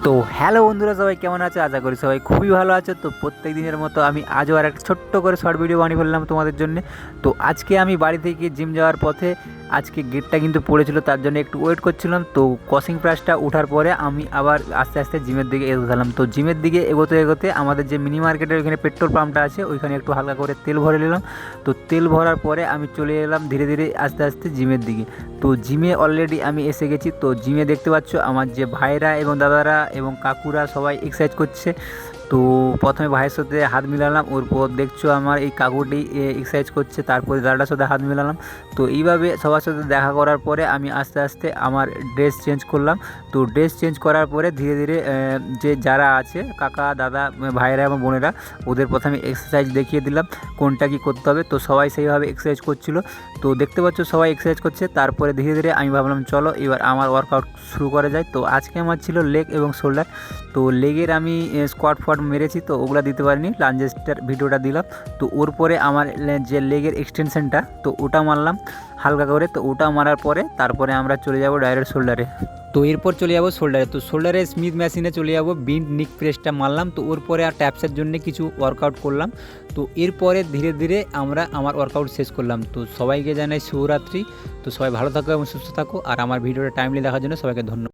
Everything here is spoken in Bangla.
তো হ্যালো বন্ধুরা, সবাই কেমন আছো? আশা করি সবাই খুবই ভালো আছো। তো প্রত্যেক দিনের মতো আমি আজও আর একটা ছোট্ট করে শর্ট ভিডিও বানিয়ে ফেললাম তোমাদের জন্য। তো আজকে আমি বাড়ি থেকে জিম যাওয়ার পথে আজকে গেটটা কিন্তু পড়েছিল, তার জন্য একটু ওয়েট করছিলাম। তো ক্রসিং প্রাইসটা ওঠার পরে আমি আবার আস্তে আস্তে জিমের দিকে এগোতাম। তো জিমের দিকে এগোতে এগোতে আমাদের যে মিনি মার্কেটের ওইখানে পেট্রোল পাম্পটা আছে, ওইখানে একটু হালকা করে তেল ভরে নিলাম। তো তেল ভরার পরে আমি চলে এলাম ধীরে ধীরে আস্তে আস্তে জিমের দিকে। তো জিমে অলরেডি আমি এসে গেছি। তো জিমে দেখতে পাচ্ছ আমার যে ভাইরা এবং দাদারা এবং কাকুরা সবাই এক্সারসাইজ করছে। তো প্রথমে ভাইয়ের সাথে হাত মিলালাম, ওর পর দেখছো আমার এই কাকুটি এক্সারসাইজ করছে, তারপরে দাদাটার সাথে হাত মিলালাম। তো এইভাবে সবার সাথে দেখা করার পরে আমি আস্তে আস্তে আমার ড্রেস চেঞ্জ করলাম। তো ড্রেস চেঞ্জ করার পরে ধীরে ধীরে যে যারা আছে কাকা দাদা ভাইরা এবং বোনেরা, ওদের প্রথমে এক্সারসাইজ দেখিয়ে দিলাম কোনটা কী করতে হবে। তো সবাই সেইভাবে এক্সারসাইজ করছিল। তো দেখতে পাচ্ছ সবাই এক্সারসাইজ করছে। তারপরে ধীরে ধীরে আমি ভাবলাম চলো এবার আমার ওয়ার্কআউট শুরু করা যায়। তো আজকে আমার ছিল লেগ এবং শোল্ডার। তো লেগের আমি স্কোয়াট ফট মেরেছি, তো ওগুলো দিতে পারিনি, লাঞ্জেসটার ভিডিওটা দিলাম। তো ওর পরে আমার যে লেগের এক্সটেনশনটা, তো ওটা মারলাম হালকা করে। তো ওটা মারার পরে তারপরে আমরা চলে যাব ডাইরেক্ট শোল্ডারে। তো এরপর চলে যাবো শোল্ডারে। তো শোল্ডারে স্মিথ মেশিনে চলে যাবো, বিন্ড নিক প্রেসটা মারলাম। তো ওর পরে আর ট্যাপসের জন্য কিছু ওয়ার্কআউট করলাম। তো এরপরে ধীরে ধীরে আমরা আমার ওয়ার্কআউট শেষ করলাম। তো সবাইকে জানাই শুভরাত্রি। তো সবাই ভালো থাকো এবং সুস্থ থাকো, আর আমার ভিডিওটা টাইমলি দেখার জন্য সবাইকে ধন্যবাদ।